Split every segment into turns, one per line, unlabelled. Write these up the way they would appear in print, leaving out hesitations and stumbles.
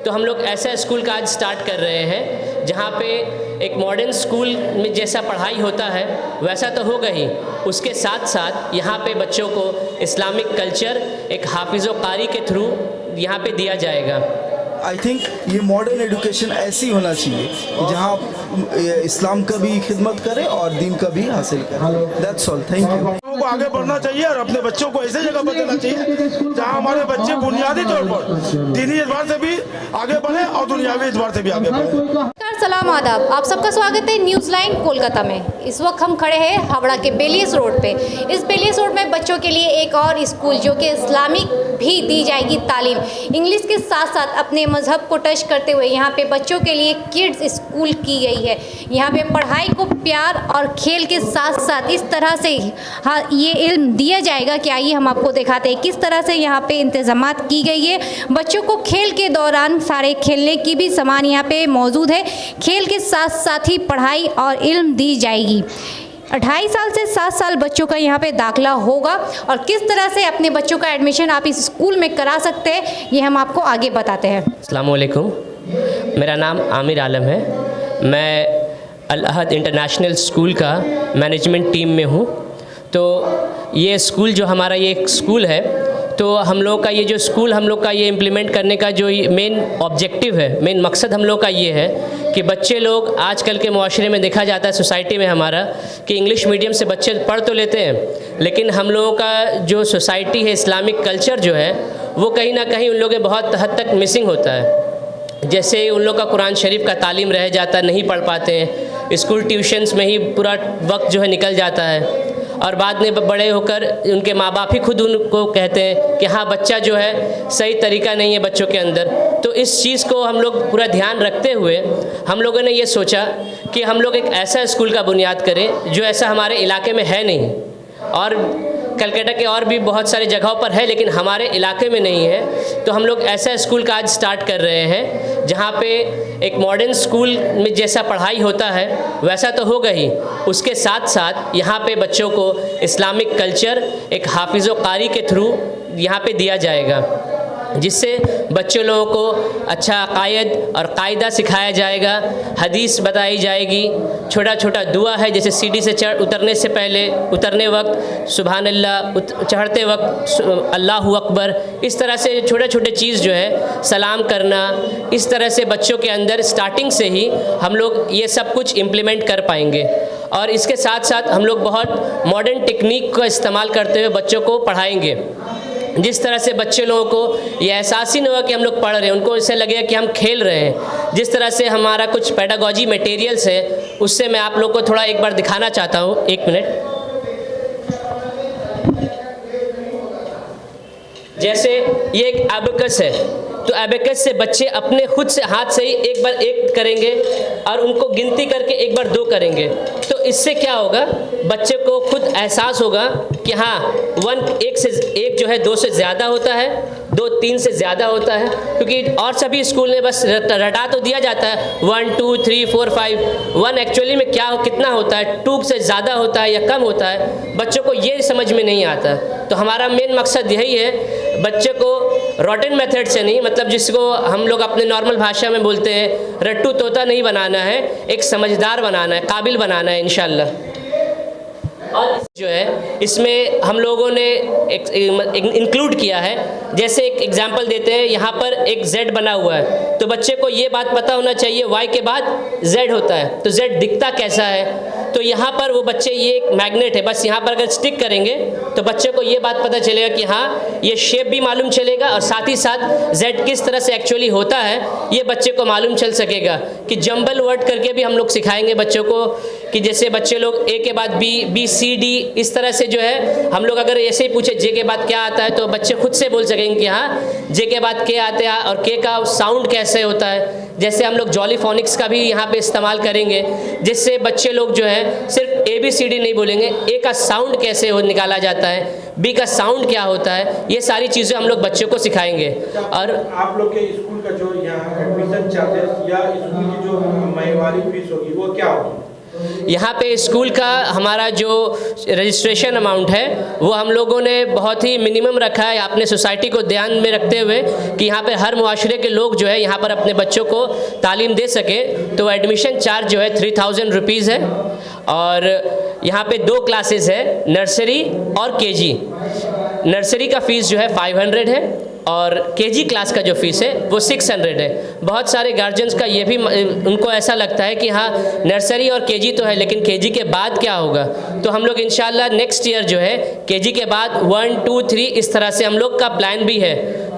तो हम लोग ऐसा स्कूल का आज स्टार्ट कर रहे हैं जहाँ पे एक मॉडर्न स्कूल में जैसा पढ़ाई होता है वैसा तो होगा ही, उसके साथ साथ यहाँ पे बच्चों को इस्लामिक कल्चर एक हाफिज़ कारी के थ्रू यहाँ पे दिया जाएगा।
आई थिंक ये मॉडर्न एजुकेशन ऐसी होना चाहिए कि जहाँ इस्लाम का भी खिदमत करे और दीन का भी हासिल करे। That's all, thank you.
लोगों को आगे बढ़ना चाहिए और अपने बच्चों को ऐसे जगह पर देना चाहिए जहाँ हमारे बच्चे बुनियादी तौर पर दीनी एतबार से भी आगे बढ़े और दुनियावी एतबार से भी आगे बढ़े।
सलाम आदाब, आप सबका स्वागत है न्यूज़ लाइन कोलकाता में। इस वक्त हम खड़े हैं हावड़ा के बेलियस रोड पे। इस बेलियस रोड में बच्चों के लिए एक और स्कूल जो कि इस्लामिक भी दी जाएगी तालीम, इंग्लिश के साथ साथ अपने मज़हब को टच करते हुए यहाँ पे बच्चों के लिए किड्स स्कूल की गई है। यहाँ पे पढ़ाई को प्यार और खेल के साथ साथ इस तरह से ये इल्म दिया जाएगा कि आइए हम आपको दिखाते हैं किस तरह से यहाँ पे इंतजामात की गई है। बच्चों को खेल के दौरान सारे खेलने की भी सामान यहाँ पे मौजूद है। खेल के साथ साथ ही पढ़ाई और इल्म दी जाएगी। 28 साल से 7 साल बच्चों का यहाँ पे दाखिला होगा और किस तरह से अपने बच्चों का एडमिशन आप इस स्कूल में करा सकते हैं ये हम आपको आगे बताते हैं।
अस्सलाम वालेकुम, मेरा नाम आमिर आलम है। मैं अल अहद इंटरनेशनल स्कूल का मैनेजमेंट टीम में हूँ। तो ये स्कूल जो हमारा ये स्कूल है, तो हम लोग का ये जो स्कूल हम लोग का ये इम्प्लीमेंट करने का जो मेन ऑब्जेक्टिव है, मेन मकसद हम लोग का ये है कि बच्चे लोग आजकल के मुआशरे में देखा जाता है, सोसाइटी में हमारा, कि इंग्लिश मीडियम से बच्चे पढ़ तो लेते हैं लेकिन हम लोगों का जो सोसाइटी है, इस्लामिक कल्चर जो है वो कहीं ना कहीं उन लोगों के बहुत हद तक मिसिंग होता है। जैसे उन लोग का कुरान शरीफ का तालीम रह जाता है, नहीं पढ़ पाते हैं, स्कूल ट्यूशन्स में ही पूरा वक्त जो है निकल जाता है और बाद में बड़े होकर उनके माँ बाप ही खुद उनको कहते हैं कि हाँ बच्चा जो है सही तरीका नहीं है बच्चों के अंदर। तो इस चीज़ को हम लोग पूरा ध्यान रखते हुए हम लोगों ने ये सोचा कि हम लोग एक ऐसा स्कूल का बुनियाद करें जो ऐसा हमारे इलाके में है नहीं, और कलकत्ता के और भी बहुत सारे जगहों पर है लेकिन हमारे इलाके में नहीं है। तो हम लोग ऐसा स्कूल का आज स्टार्ट कर रहे हैं जहाँ पे एक मॉडर्न स्कूल में जैसा पढ़ाई होता है वैसा तो होगा ही, उसके साथ साथ यहाँ पे बच्चों को इस्लामिक कल्चर एक हाफिज़ कारी के थ्रू यहाँ पे दिया जाएगा, जिससे बच्चों लोगों को अच्छा अक़ायद और कायदा सिखाया जाएगा, हदीस बताई जाएगी, छोटा छोटा दुआ है जैसे सीढ़ी से उतरने से पहले, उतरने वक्त सुबहान अल्लाह, चढ़ते वक्त अल्लाहु अकबर, इस तरह से छोटे छोटे चीज़ जो है सलाम करना, इस तरह से बच्चों के अंदर स्टार्टिंग से ही हम लोग ये सब कुछ इम्प्लीमेंट कर पाएंगे। और इसके साथ साथ हम लोग बहुत मॉडर्न टेक्निक का इस्तेमाल करते हुए बच्चों को पढ़ाएंगे, जिस तरह से बच्चे लोगों को ये एहसास ही नहीं होगा कि हम लोग पढ़ रहे हैं, उनको इससे लगेगा कि हम खेल रहे हैं। जिस तरह से हमारा कुछ पेडागॉजी मटेरियल्स है उससे मैं आप लोग को थोड़ा एक बार दिखाना चाहता हूँ। एक मिनट। जैसे ये एक एबेकस है, तो एबेकस से बच्चे अपने खुद से हाथ से ही एक बार एक करेंगे और उनको गिनती करके एक बार 2 करेंगे। तो इससे क्या होगा, बच्चे को खुद एहसास होगा कि हाँ 1 जो है 2 से ज़्यादा होता है, 2 3 से ज़्यादा होता है, क्योंकि और सभी स्कूल में बस रटा तो दिया जाता है 1 2 3 4 5, 1 एक्चुअली में क्या कितना होता है, 2 से ज़्यादा होता है या कम होता है, बच्चों को ये समझ में नहीं आता। तो हमारा मेन मकसद यही है बच्चे को रॉटन मेथड से नहीं, मतलब जिसको हम लोग अपने नॉर्मल भाषा में बोलते हैं रट्टू तोता नहीं बनाना है, एक समझदार बनाना है, काबिल बनाना है इंशाल्लाह। और जो है इसमें हम लोगों ने इंक्लूड किया है, जैसे एक एग्जांपल देते हैं, यहाँ पर एक Z बना हुआ है तो बच्चे को ये बात पता होना चाहिए Y के बाद Z होता है, तो Z दिखता कैसा है। तो यहाँ पर वो बच्चे, ये एक मैग्नेट है, बस यहाँ पर अगर स्टिक करेंगे तो बच्चे को ये बात पता चलेगा कि हाँ ये शेप भी मालूम चलेगा और साथ ही साथ Z किस तरह से एक्चुअली होता है ये बच्चे को मालूम चल सकेगा। कि जंबल वर्ड करके भी हम लोग सिखाएंगे बच्चों को, कि जैसे बच्चे लोग A के बाद B C D, इस तरह से जो है हम लोग अगर ऐसे ही पूछे J के बाद क्या आता है तो बच्चे खुद से बोल सकेंगे कि हाँ J के बाद K आते हैं और K का साउंड कैसे होता है। जैसे हम लोग जॉलीफोनिक्स का भी यहाँ पे इस्तेमाल करेंगे, जिससे बच्चे लोग जो है सिर्फ ABCD नहीं बोलेंगे, A का साउंड कैसे निकाला जाता है, B का साउंड क्या होता है, ये सारी चीज़ें हम लोग बच्चों को सिखाएंगे। और
आप लोग के स्कूल का जो यहाँ एडमिशन चार्जेस या स्कूल की जो माहिवारी फीस होगी वो क्या होगी?
यहाँ पे स्कूल का हमारा जो रजिस्ट्रेशन अमाउंट है वो हम लोगों ने बहुत ही मिनिमम रखा है, अपने सोसाइटी को ध्यान में रखते हुए कि यहाँ पे हर मुआशरे के लोग जो है यहाँ पर अपने बच्चों को तालीम दे सकें। तो एडमिशन चार्ज जो है 3000 रुपीज़ है और यहाँ पे 2 क्लासेस है, नर्सरी और केजी। नर्सरी का फ़ीस जो है 500 है और केजी क्लास का जो फ़ीस है वो 600 है। बहुत सारे गार्जियंस का ये भी उनको ऐसा लगता है कि हाँ नर्सरी और केजी तो है लेकिन केजी के बाद क्या होगा। तो हम लोग इंशाल्लाह नेक्स्ट ईयर जो है केजी के बाद 1, 2, 3 इस तरह से हम लोग का प्लान भी है,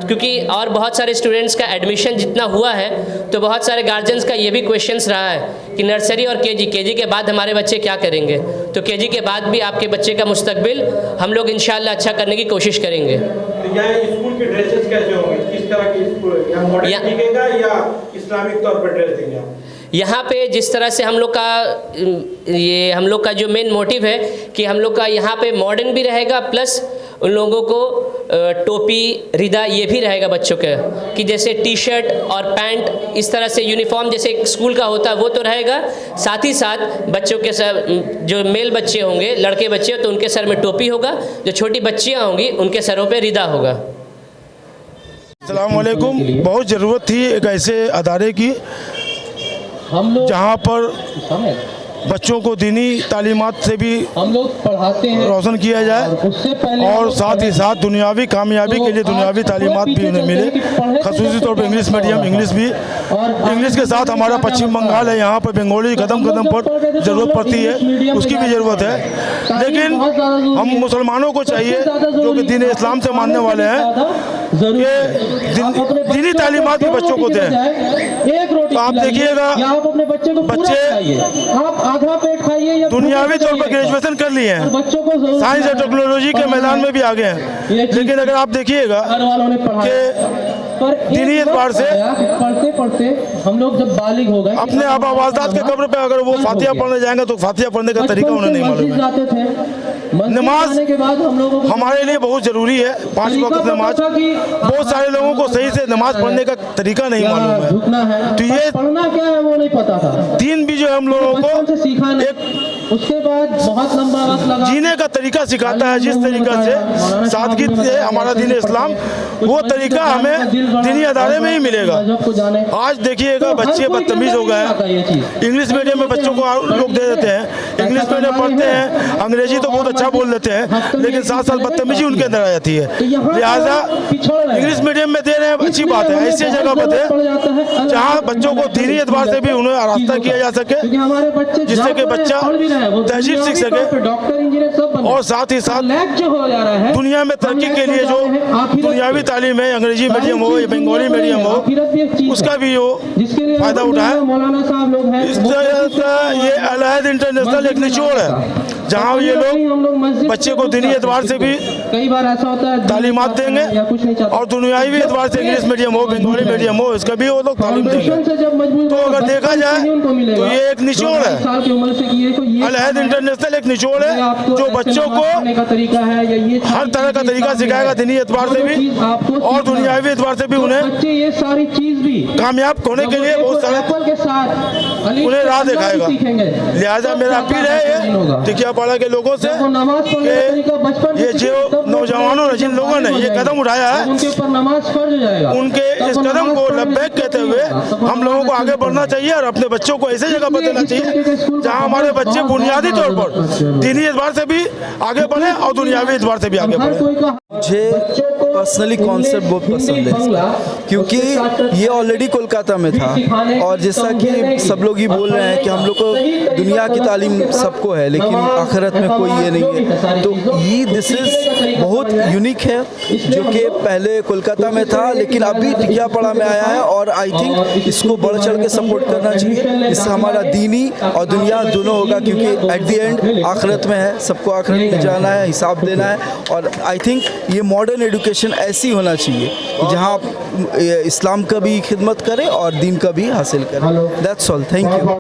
क्योंकि और बहुत सारे स्टूडेंट्स का एडमिशन जितना हुआ है तो बहुत सारे गार्जियंस का ये भी क्वेश्चंस रहा है कि नर्सरी और केजी के बाद हमारे बच्चे क्या करेंगे। तो केजी के बाद भी आपके बच्चे का मुस्तकबिल हम लोग इंशाल्लाह अच्छा करने की कोशिश करेंगे।
तो यहाँ स्कूल के ड्रेसेस कैसे होंगे, किस तरह की स्कूल यहाँ मॉडर्न दिखेगा या इस्लामिक तौर पर ड्रेस देंगे आप?
यहाँ पे जिस तरह से हम लोग का जो मेन मोटिव है कि हम लोग का यहाँ पे मॉडर्न भी रहेगा, प्लस उन लोगों को टोपी रिदा ये भी रहेगा बच्चों का, कि जैसे टी शर्ट और पैंट इस तरह से यूनिफॉर्म जैसे स्कूल का होता है वो तो रहेगा, साथ ही साथ बच्चों के सर जो मेल बच्चे होंगे, लड़के बच्चे तो उनके सर में टोपी होगा, जो छोटी बच्चियाँ होंगी उनके सरों पे रिदा होगा।
अस्सलाम वालेकुम। बहुत ज़रूरत थी एक ऐसे अदारे की जहाँ पर बच्चों को दीनी तालीमात से भी
हम लोग पढ़ाते हैं,
रोशन किया जाए और साथ ही साथ दुनियावी कामयाबी के लिए दुनियावी तालीमात भी उन्हें मिले, ख़ासतौर तौर पर इंग्लिश मीडियम, इंग्लिश के साथ हमारा पश्चिम बंगाल है, यहाँ पर बंगाली कदम कदम पर ज़रूरत पड़ती है, उसकी भी ज़रूरत है। लेकिन हम मुसलमानों को चाहिए जो कि दीन इस्लाम से मानने वाले हैं कि दीनी तालीमात भी बच्चों को दें। तो आप देखिएगा बच्चे
आधा पेट खाइए या
दुनियावी तौर पर ग्रेजुएशन कर लिए हैं, साइंस और टेक्नोलॉजी के मैदान में भी आगे हैं, लेकिन अगर आप देखिएगा कि दीनी एतबार से
पढ़ते पढ़ते हम लोग जब बालिग हो गए
अपने आबादात के कब्र पे अगर वो फातिहा पढ़ने जाएंगे तो फातिहा पढ़ने का तरीका उन्हें नहीं मालूम है। नमाज
के बाद हम लोगों को
हमारे लिए बहुत ज़रूरी है, 5 वक्त नमाज। बहुत सारे लोगों को सही से नमाज पढ़ने का तरीका नहीं मालूम है, तो ये
पढ़ना क्या है वो नहीं पता था।
दीन भी जो है हम लोगों को
सीखा उसके बाद बहुत लंबा वक्त लगा,
जीने का तरीका सिखाता है, जिस तरीका से सादगी से हमारा दीन इस्लाम, वो तरीका हमें दीनी अदारे में ही मिलेगा। आज देखिएगा बच्चे बदतमीज हो गए हैं, इंग्लिश मीडियम में बच्चों को लोग दे देते हैं, इंग्लिश मीडियम पढ़ते हैं, अंग्रेजी तो बहुत अच्छा बोल लेते हैं, लेकिन साथ साथ बदतमीजी उनके अंदर आ जाती है। लिहाजा इंग्लिश मीडियम में दे रहे हैं, अच्छी बात है, ऐसी जगह पर दें जहाँ बच्चों को दीनी एतबार से भी उन्हें आरास्ता किया जा सके, जिससे कि बच्चा तहजीब सीख सके
डॉक्टर इंजीनियर सब
और साथ ही साथ
जो हो जा रहा है
दुनिया में तरक्की के लिए जो दुनियावी तालीम है, अंग्रेजी मीडियम हो या बंगाली मीडियम हो, उसका भी वो फायदा उठाए।
मौलाना साहब लोग हैं,
इस तरह ये अल-अहद इंटरनेशनल एक निचोड़ है जहाँ ये लोग बच्चे को दीनी एतबार से भी
कई बार ऐसा होता है
तालीमात देंगे और दुनियावी एतबार से इंग्लिश मीडियम हो, बंगाली मीडियम हो, इसका भी वो लोग तालीम देंगे। तो अगर देखा जाए तो ये एक निचोड़ है, अल-अहद इंटरनेशनल एक निचोड़ है जो बच्चों को हर तरह का तरीका सिखाएगा दीनी एतबार से भी और दुनियावी एतबार से भी, उन्हें
ये सारी चीज भी
कामयाब होने के लिए बहुत सारे उन्हें राह दिखाएगा। लिहाजा मेरा अपील है ये टिकियापाड़ा के लोगों से कि ये जो नौजवानों ने, जिन लोगों ने ये कदम उठाया है, उनके इस कदम को लब्बैक कहते हुए हम लोगों को आगे बढ़ना चाहिए और अपने बच्चों को ऐसे जगह पर देना चाहिए जहाँ हमारे बच्चे बुनियादी तौर पर दीनी एतबार से भी आगे बढ़े और दुनियावी एतबार से भी आगे बढ़े।
मुझे पर्सनली कॉन्सेप्ट बहुत पसंद है इसका, क्योंकि ये ऑलरेडी कोलकाता में था और जैसा कि सब लोग ही बोल रहे हैं कि हम लोग को दुनिया की तालीम सबको है लेकिन आखिरत में कोई ये नहीं है, तो ये दिस इज़ बहुत यूनिक है जो कि पहले कोलकाता में था लेकिन अभी टिकियापाड़ा में आया है और आई थिंक इसको बढ़ चढ़ के सपोर्ट करना चाहिए। इससे हमारा दीनी और दुनिया दोनों होगा, क्योंकि एट द एंड आखिरत में है, सबको आखिरत में जाना है, हिसाब देना है और आई थिंक ये मॉडर्न एजुकेशन ऐसी होना चाहिए जहाँ इस्लाम का भी खिदमत करे और दीन का भी हासिल करे। That's all, thank you.